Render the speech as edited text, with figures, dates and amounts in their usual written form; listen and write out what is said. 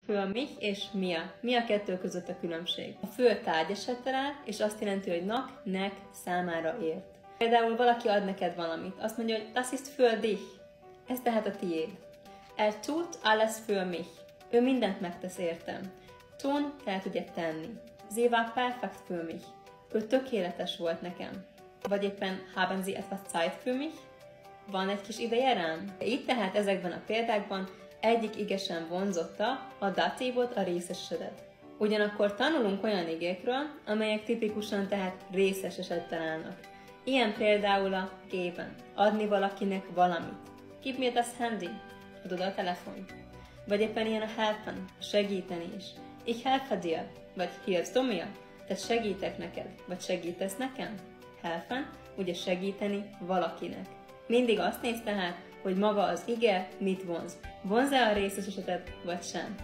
Für mich és mir. Mi a kettő között a különbség? A für tárgyesettel áll, és azt jelenti, hogy nak, nek, számára ért. Például valaki ad neked valamit, azt mondja, hogy das ist für dich. Ez tehát a tiéd. Er tut alles für mich. Ő mindent megtesz értem. Tun tehát ugye tenni. Sie war perfekt für mich. Ő tökéletes volt nekem. Vagy éppen haben Sie etwas Zeit für mich? Van egy kis ideje rám? Itt tehát ezekben a példákban egyik ige sem vonzotta a datívot, a részesedet. Ugyanakkor tanulunk olyan igékről, amelyek tipikusan tehát részes esettel állnak. Ilyen például a geben, adni valakinek valamit. Gib mir das Handy, adod a telefont. Vagy éppen ilyen a helfen, segíteni is. Ich helfe dir, vagy hilfst du mir, te segítek neked, vagy segítesz nekem. Helfen, ugye segíteni valakinek. Mindig azt néz tehát, hogy maga az ige mit vonz. Vonz-e a részes esetet, vagy sem.